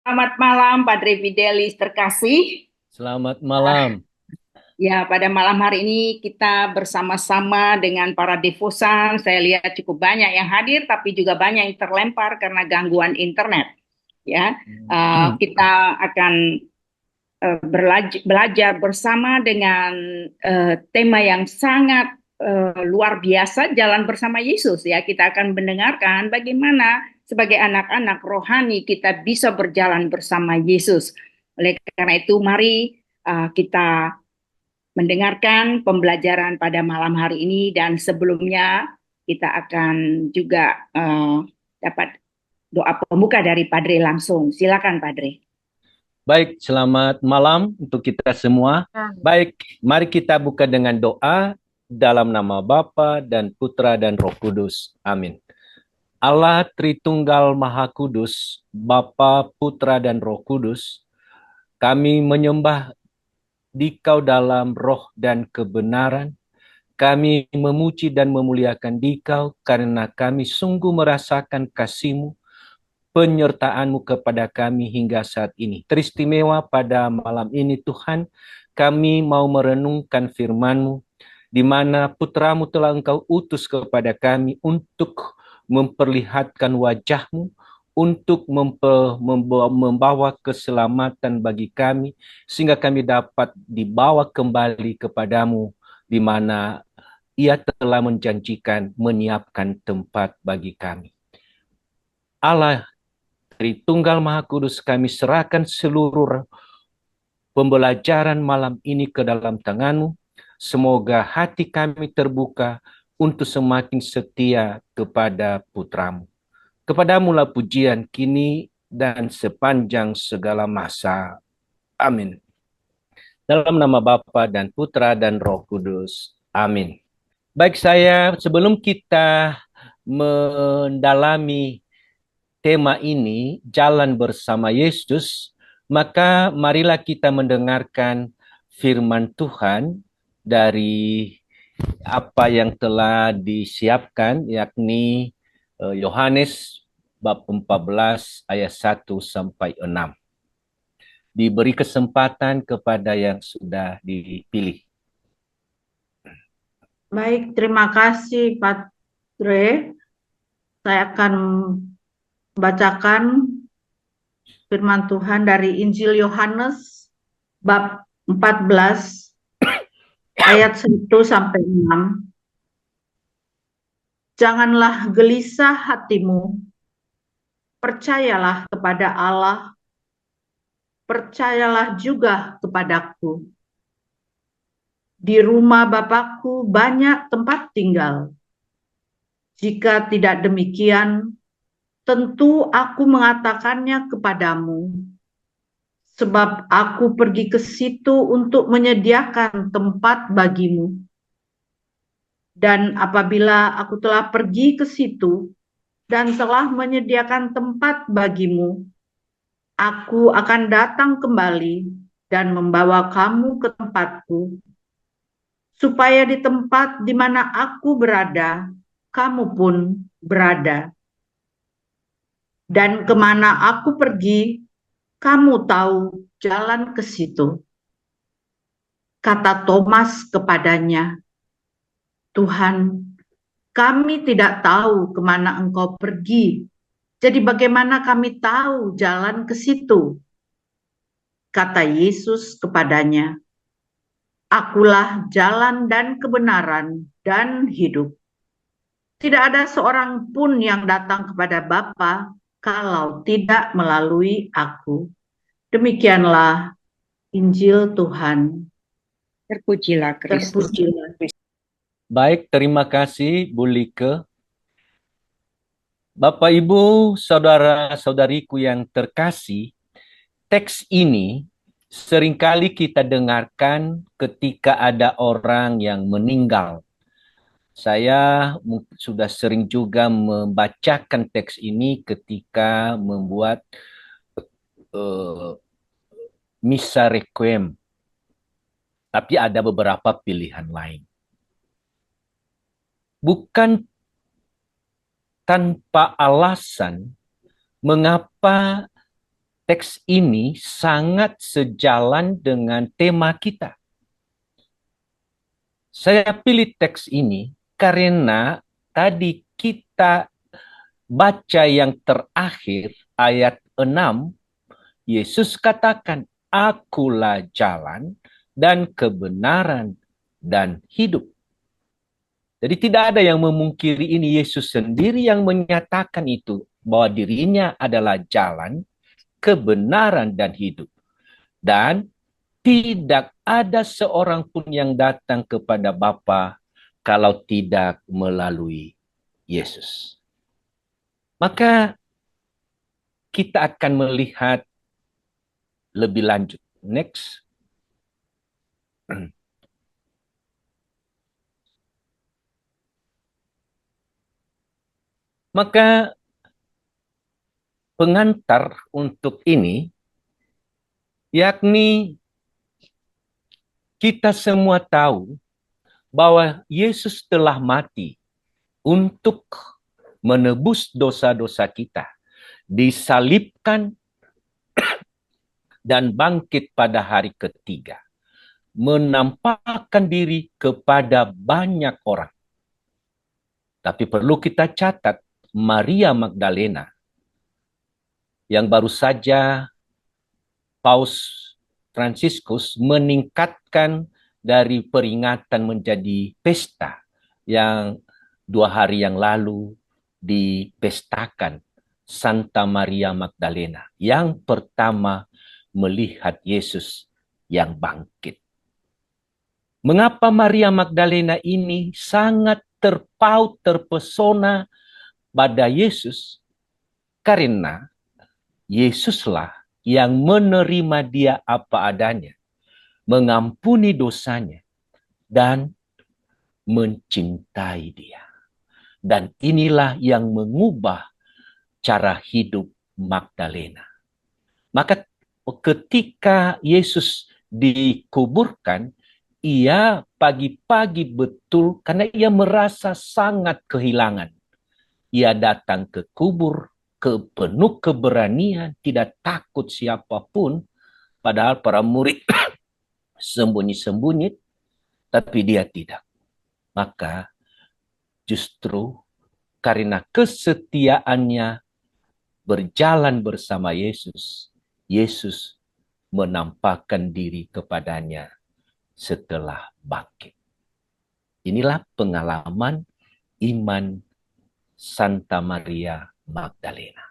Selamat malam, Padre Fidelis terkasih. Selamat Ah, malam. Ya, pada malam hari ini kita bersama-sama dengan para devosan. Saya lihat cukup banyak yang hadir, tapi juga banyak yang terlempar karena gangguan internet. Ya, kita akan belajar bersama dengan tema yang sangat luar biasa, jalan bersama Yesus. Ya, kita akan mendengarkan bagaimana sebagai anak-anak rohani kita bisa berjalan bersama Yesus. Oleh karena itu, mari kita mendengarkan pembelajaran pada malam hari ini, dan sebelumnya kita akan juga dapat doa pembuka dari Padre langsung. Silakan Padre. Baik, selamat malam untuk kita semua. Baik, mari kita buka dengan doa dalam nama Bapa dan Putra dan Roh Kudus. Amin. Allah Tritunggal Maha Kudus, Bapa, Putra dan Roh Kudus, kami menyembah Dikau dalam roh dan kebenaran. Kami memuji dan memuliakan Dikau karena kami sungguh merasakan kasih-Mu, penyertaan-Mu kepada kami hingga saat ini. Teristimewa pada malam ini Tuhan, kami mau merenungkan firman-Mu, di mana putra-Mu telah Engkau utus kepada kami untuk memperlihatkan wajah-Mu, untuk membawa keselamatan bagi kami, sehingga kami dapat dibawa kembali kepadamu, di mana Ia telah menjanjikan menyiapkan tempat bagi kami. Allah Tritunggal Maha Kudus, kami serahkan seluruh pembelajaran malam ini ke dalam tangan-Mu. Semoga hati kami terbuka untuk semakin setia kepada Putra-Mu. Kepadamu lah pujian kini dan sepanjang segala masa. Amin. Dalam nama Bapa dan Putra dan Roh Kudus. Amin. Baik, saya sebelum kita mendalami tema ini, jalan bersama Yesus, maka marilah kita mendengarkan firman Tuhan dari apa yang telah disiapkan, yakni Yohanes bab 14 ayat 1 sampai 6. Diberi kesempatan kepada yang sudah dipilih. Baik, terima kasih Pak Dre. Saya akan bacakan firman Tuhan dari Injil Yohanes bab 14 ayat 1 sampai 6. Janganlah gelisah hatimu, percayalah kepada Allah, percayalah juga kepadaku. Di rumah Bapakku banyak tempat tinggal. Jika tidak demikian, tentu aku mengatakannya kepadamu, sebab aku pergi ke situ untuk menyediakan tempat bagimu. Dan apabila aku telah pergi ke situ dan telah menyediakan tempat bagimu, aku akan datang kembali dan membawa kamu ke tempatku, supaya di tempat di mana aku berada, kamu pun berada. Dan kemana aku pergi, kamu tahu jalan ke situ. Kata Thomas kepadanya, Tuhan, kami tidak tahu kemana engkau pergi. Jadi bagaimana kami tahu jalan ke situ? Kata Yesus kepadanya, Akulah jalan dan kebenaran dan hidup. Tidak ada seorang pun yang datang kepada Bapa kalau tidak melalui aku. Demikianlah Injil Tuhan. Terpujilah Kristus. Terpujilah. Baik, terima kasih Bu Like. Bapak, Ibu, saudara-saudariku yang terkasih, teks ini seringkali kita dengarkan ketika ada orang yang meninggal. Saya sudah sering juga membacakan teks ini ketika membuat uh, misa requiem. Tapi ada beberapa pilihan lain. Bukan tanpa alasan mengapa teks ini sangat sejalan dengan tema kita. Saya pilih teks ini karena tadi kita baca yang terakhir ayat 6, Yesus katakan, "Akulah jalan dan kebenaran dan hidup." Jadi tidak ada yang memungkiri ini. Yesus sendiri yang menyatakan itu, bahwa dirinya adalah jalan, kebenaran, dan hidup. Dan tidak ada seorang pun yang datang kepada Bapa kalau tidak melalui Yesus. Maka kita akan melihat lebih lanjut. Next. Maka pengantar untuk ini, yakni kita semua tahu bahwa Yesus telah mati untuk menebus dosa-dosa kita, disalibkan dan bangkit pada hari ketiga, menampakkan diri kepada banyak orang. Tapi perlu kita catat, Maria Magdalena, yang baru saja Paus Fransiskus meningkatkan dari peringatan menjadi pesta yang 2 hari yang lalu dipestakan, Santa Maria Magdalena, yang pertama melihat Yesus yang bangkit. Mengapa Maria Magdalena ini sangat terpaut, terpesona pada Yesus? Karena Yesuslah yang menerima dia apa adanya, mengampuni dosanya, dan mencintai dia. Dan inilah yang mengubah cara hidup Magdalena. Maka ketika Yesus dikuburkan, ia pagi-pagi betul karena ia merasa sangat kehilangan. Ia datang ke kubur penuh keberanian, tidak takut siapapun, padahal para murid sembunyi-sembunyi, tapi dia tidak. Maka justru karena kesetiaannya berjalan bersama Yesus, Yesus menampakkan diri kepadanya setelah bangkit. Inilah pengalaman iman Santa Maria Magdalena.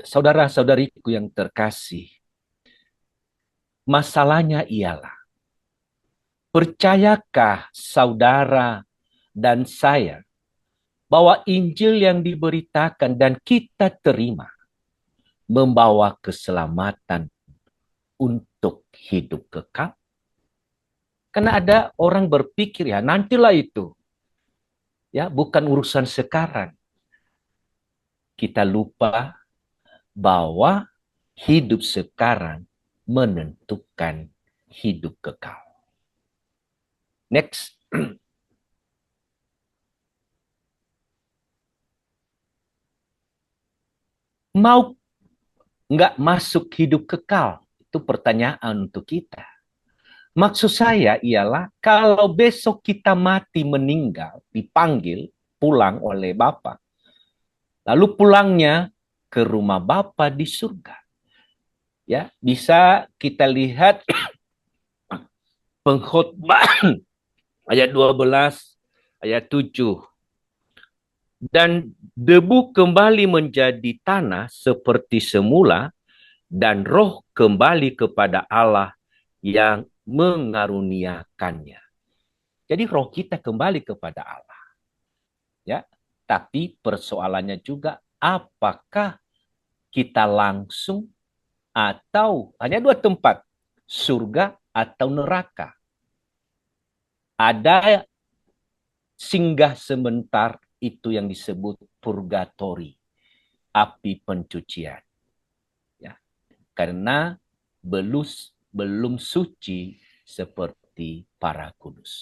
Saudara-saudariku yang terkasih, masalahnya ialah, percayakah saudara dan saya bahwa Injil yang diberitakan dan kita terima membawa keselamatan untuk hidup kekal? Karena ada orang berpikir, ya nantilah itu. Ya, bukan urusan sekarang. Kita lupa bahwa hidup sekarang menentukan hidup kekal. Next. Mau nggak masuk hidup kekal? Itu pertanyaan untuk kita. Maksud saya ialah kalau besok kita mati meninggal, dipanggil pulang oleh Bapa, lalu pulangnya ke rumah Bapa di surga. Ya, bisa kita lihat Pengkhotbah ayat 12, ayat 7. Dan debu kembali menjadi tanah seperti semula, dan roh kembali kepada Allah yang mengaruniakannya. Jadi roh kita kembali kepada Allah. Ya, tapi persoalannya juga, apakah kita langsung atau hanya 2 tempat, surga atau neraka? Ada singgah sebentar, itu yang disebut purgatori, api pencucian. Ya, karena belum suci seperti para kudus.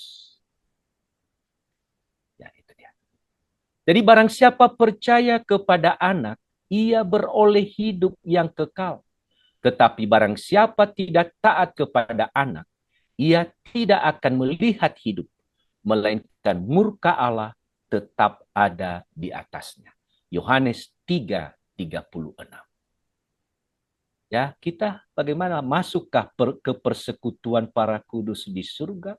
Ya, itu dia. Jadi barang siapa percaya kepada anak, ia beroleh hidup yang kekal. Tetapi barang siapa tidak taat kepada anak, ia tidak akan melihat hidup, melainkan murka Allah tetap ada di atasnya. Yohanes 3:36. Ya, kita bagaimana masukkah ke persekutuan para kudus di surga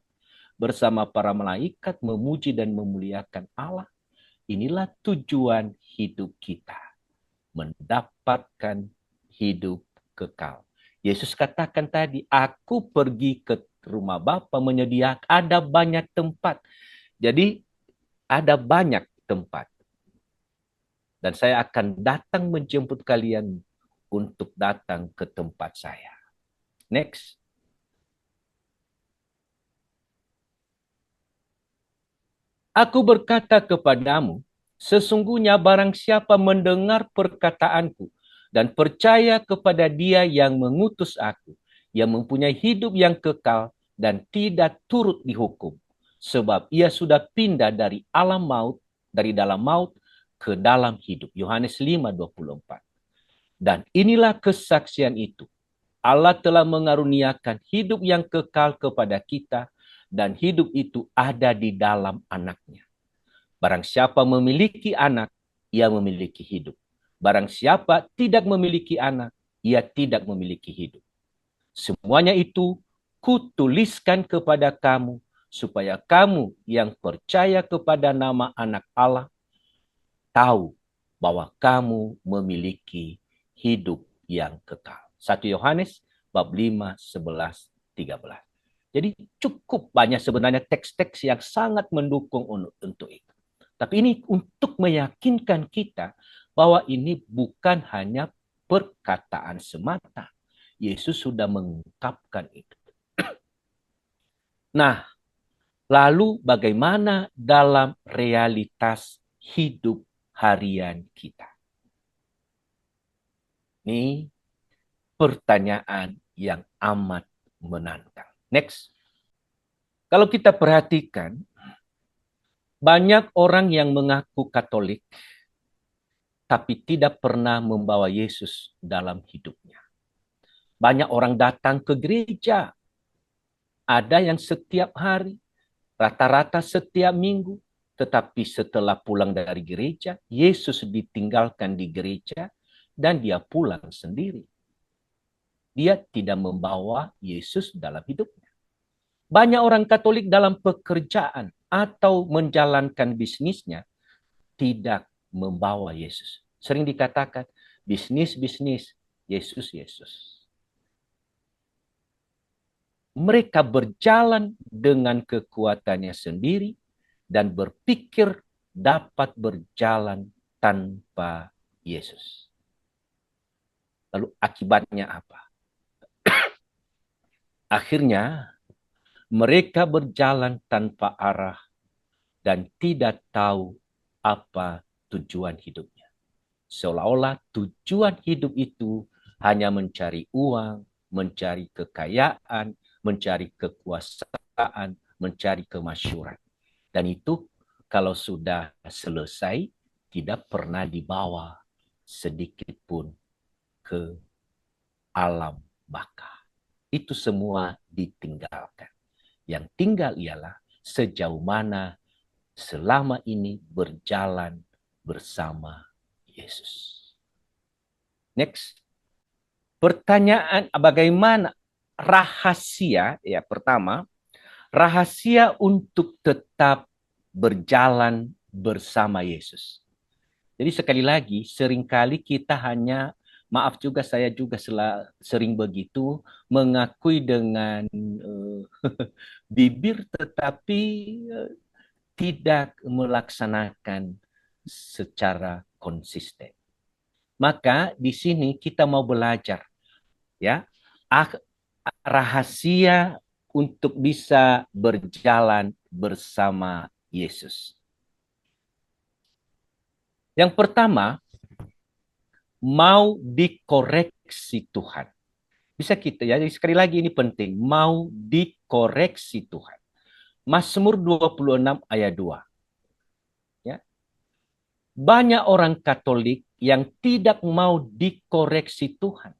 bersama para malaikat memuji dan memuliakan Allah? Inilah tujuan hidup kita, mendapatkan hidup kekal. Yesus katakan tadi, aku pergi ke rumah Bapa menyediakan, ada banyak tempat. Jadi ada banyak tempat. Dan saya akan datang menjemput kalian untuk datang ke tempat saya. Next. Aku berkata kepadamu, sesungguhnya barang siapa mendengar perkataanku dan percaya kepada Dia yang mengutus aku, yang mempunyai hidup yang kekal dan tidak turut dihukum, sebab ia sudah pindah dari alam maut, dari dalam maut ke dalam hidup. Yohanes 5:24. Dan inilah kesaksian itu. Allah telah mengaruniakan hidup yang kekal kepada kita, dan hidup itu ada di dalam anaknya. Barang siapa memiliki anak, ia memiliki hidup. Barang siapa tidak memiliki anak, ia tidak memiliki hidup. Semuanya itu kutuliskan kepada kamu, supaya kamu yang percaya kepada nama anak Allah, tahu bahwa kamu memiliki hidup yang kekal. 1 Yohanes bab 5, 11, 13. Jadi cukup banyak sebenarnya teks-teks yang sangat mendukung untuk itu. Tapi ini untuk meyakinkan kita bahwa ini bukan hanya perkataan semata. Yesus sudah mengungkapkan itu. Nah, lalu bagaimana dalam realitas hidup harian kita? Ini pertanyaan yang amat menantang. Next. Kalau kita perhatikan, banyak orang yang mengaku Katolik, tapi tidak pernah membawa Yesus dalam hidupnya. Banyak orang datang ke gereja. Ada yang setiap hari, rata-rata setiap minggu. Tetapi setelah pulang dari gereja, Yesus ditinggalkan di gereja dan dia pulang sendiri. Dia tidak membawa Yesus dalam hidupnya. Banyak orang Katolik dalam pekerjaan atau menjalankan bisnisnya tidak membawa Yesus. Sering dikatakan, bisnis, Yesus, Yesus. Mereka berjalan dengan kekuatannya sendiri dan berpikir dapat berjalan tanpa Yesus. Lalu akibatnya apa? Akhirnya mereka berjalan tanpa arah dan tidak tahu apa tujuan hidupnya. Seolah-olah tujuan hidup itu hanya mencari uang, mencari kekayaan, mencari kekuasaan, mencari kemasyhuran. Dan itu kalau sudah selesai, tidak pernah dibawa sedikit pun ke alam baka. Itu semua ditinggalkan. Yang tinggal ialah sejauh mana selama ini berjalan bersama Yesus. Next. Pertanyaan bagaimana rahasia, ya pertama, rahasia untuk tetap berjalan bersama Yesus. Jadi sekali lagi, seringkali kita hanya, maaf juga saya juga sering begitu, mengakui dengan bibir tetapi tidak melaksanakan secara konsisten. Maka di sini kita mau belajar, ya, rahasia untuk bisa berjalan bersama Yesus. Yang pertama, mau dikoreksi Tuhan. Bisa kita, ya, sekali lagi ini penting, mau dikoreksi Tuhan. Mazmur 26 ayat 2. Ya. Banyak orang Katolik yang tidak mau dikoreksi Tuhan?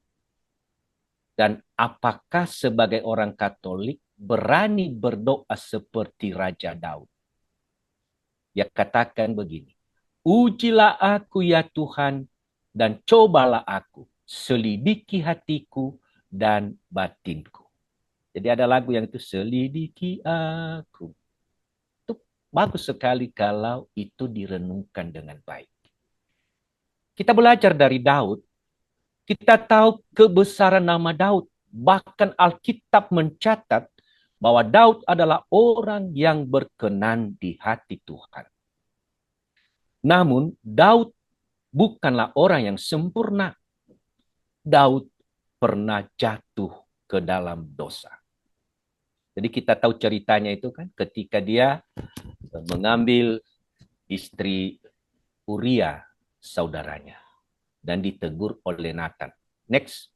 Dan apakah sebagai orang Katolik berani berdoa seperti Raja Daud? Dia katakan begini, ujilah aku ya Tuhan, dan cobalah aku, selidiki hatiku dan batinku. Jadi ada lagu yang itu, selidiki aku. Itu bagus sekali kalau itu direnungkan dengan baik. Kita belajar dari Daud, kita tahu kebesaran nama Daud. Bahkan Alkitab mencatat bahwa Daud adalah orang yang berkenan di hati Tuhan. Namun Daud bukanlah orang yang sempurna. Daud pernah jatuh ke dalam dosa. Jadi kita tahu ceritanya itu kan, ketika dia mengambil istri Uria, saudaranya, dan ditegur oleh Nathan. Next.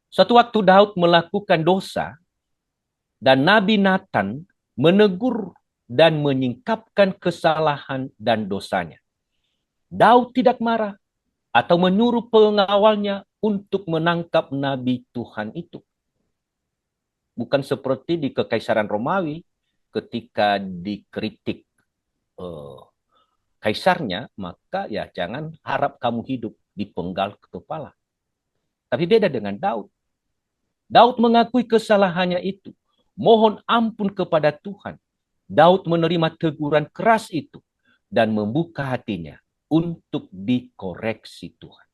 Suatu waktu Daud melakukan dosa, dan Nabi Nathan menegur dan menyingkapkan kesalahan dan dosanya. Daud tidak marah atau menyuruh pengawalnya untuk menangkap Nabi Tuhan itu. Bukan seperti di Kekaisaran Romawi ketika dikritik kaisarnya, maka ya jangan harap kamu hidup dipenggal kepala. Tapi beda dengan Daud. Daud mengakui kesalahannya itu. Mohon ampun kepada Tuhan. Daud menerima teguran keras itu dan membuka hatinya untuk dikoreksi Tuhan.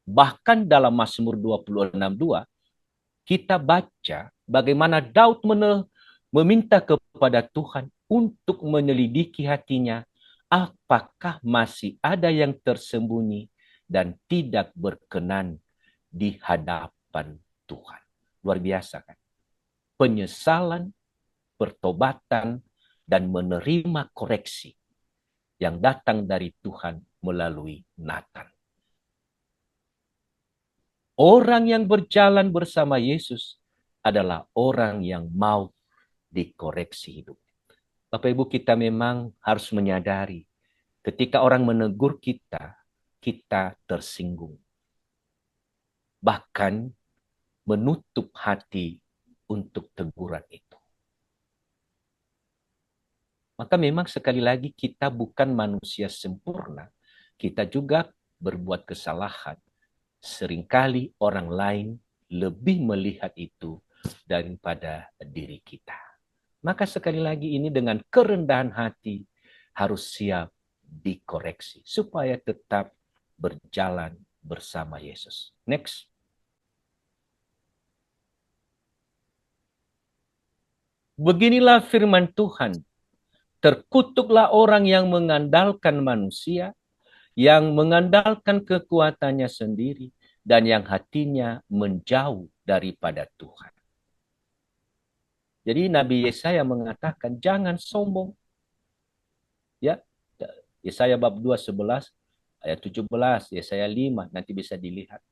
Bahkan dalam Mazmur 26:2 kita baca bagaimana Daud meminta kepada Tuhan untuk menyelidiki hatinya, apakah masih ada yang tersembunyi dan tidak berkenan di hadapan Tuhan. Luar biasa kan? Penyesalan, pertobatan, dan menerima koreksi yang datang dari Tuhan melalui Nathan. Orang yang berjalan bersama Yesus adalah orang yang mau dikoreksi hidup. Bapak Ibu, kita memang harus menyadari ketika orang menegur kita, kita tersinggung. Bahkan menutup hati untuk teguran itu. Maka memang sekali lagi kita bukan manusia sempurna. Kita juga berbuat kesalahan. Seringkali orang lain lebih melihat itu daripada diri kita. Maka sekali lagi ini dengan kerendahan hati harus siap dikoreksi supaya tetap berjalan bersama Yesus. Next. Beginilah firman Tuhan. Terkutuklah orang yang mengandalkan manusia, yang mengandalkan kekuatannya sendiri, dan yang hatinya menjauh daripada Tuhan. Jadi Nabi Yesaya mengatakan, jangan sombong. Ya, Yesaya bab 2:11, ayat 17, Yesaya 5, nanti bisa dilihat.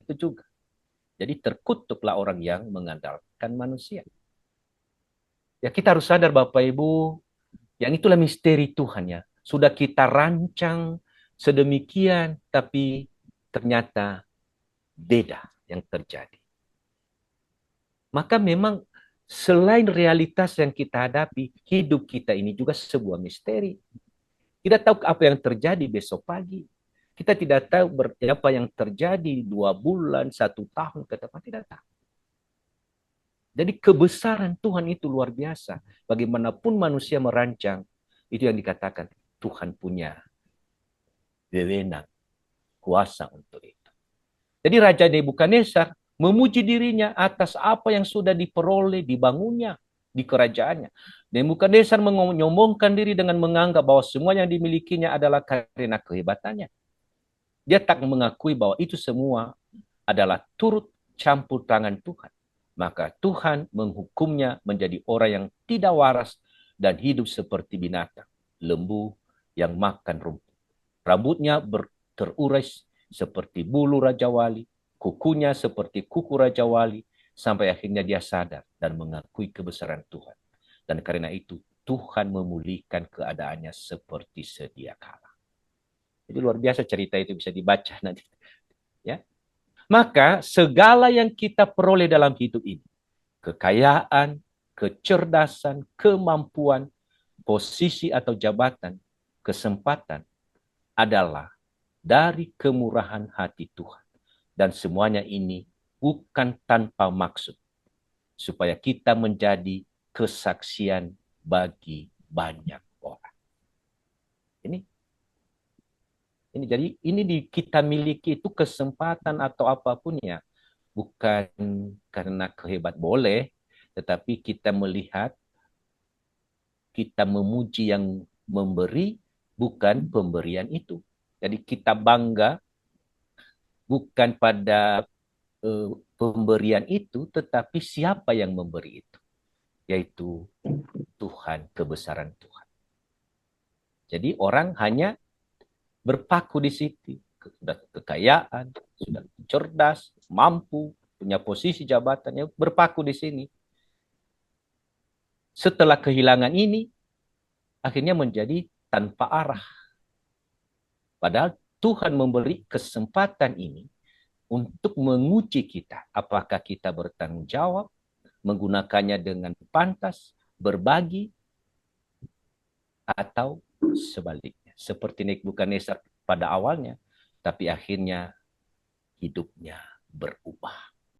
Itu juga. Jadi terkutuklah orang yang mengandalkan manusia. Ya kita harus sadar Bapak Ibu, yang itulah misteri Tuhan ya. Sudah kita rancang sedemikian, tapi ternyata beda yang terjadi. Maka memang selain realitas yang kita hadapi, hidup kita ini juga sebuah misteri. Kita tahu apa yang terjadi besok pagi. Kita tidak tahu apa yang terjadi 2 bulan, 1 tahun ke depan, tidak tahu. Jadi kebesaran Tuhan itu luar biasa. Bagaimanapun manusia merancang, itu yang dikatakan Tuhan punya wewenang, kuasa untuk itu. Jadi Raja Nebukadnezar memuji dirinya atas apa yang sudah diperoleh, dibangunnya di kerajaannya. Nebukadnezar menyombongkan diri dengan menganggap bahwa semua yang dimilikinya adalah karena kehebatannya. Dia tak mengakui bahwa itu semua adalah turut campur tangan Tuhan. Maka Tuhan menghukumnya menjadi orang yang tidak waras dan hidup seperti binatang, lembu yang makan rumput. Rambutnya terurai seperti bulu Raja Wali, kukunya seperti kuku Raja Wali, sampai akhirnya dia sadar dan mengakui kebesaran Tuhan. Dan karena itu Tuhan memulihkan keadaannya seperti sedia kala. Jadi luar biasa cerita itu, bisa dibaca nanti. Ya. Maka segala yang kita peroleh dalam hidup ini, kekayaan, kecerdasan, kemampuan, posisi atau jabatan, kesempatan, adalah dari kemurahan hati Tuhan. Dan semuanya ini bukan tanpa maksud, supaya kita menjadi kesaksian bagi banyak orang. Ini jadi kita miliki itu kesempatan atau apapun ya, bukan karena kehebat boleh, tetapi kita melihat, kita memuji yang memberi, bukan pemberian itu. Jadi kita bangga bukan pada pemberian itu, tetapi siapa yang memberi itu, yaitu Tuhan, kebesaran Tuhan. Jadi orang hanya berpaku di situ, sudah kekayaan, sudah cerdas, mampu, punya posisi jabatannya, berpaku di sini. Setelah kehilangan ini, akhirnya menjadi tanpa arah. Padahal Tuhan memberi kesempatan ini untuk menguji kita, apakah kita bertanggung jawab, menggunakannya dengan pantas, berbagi, atau sebaliknya. Seperti Nebukadnezar pada awalnya, tapi akhirnya hidupnya berubah.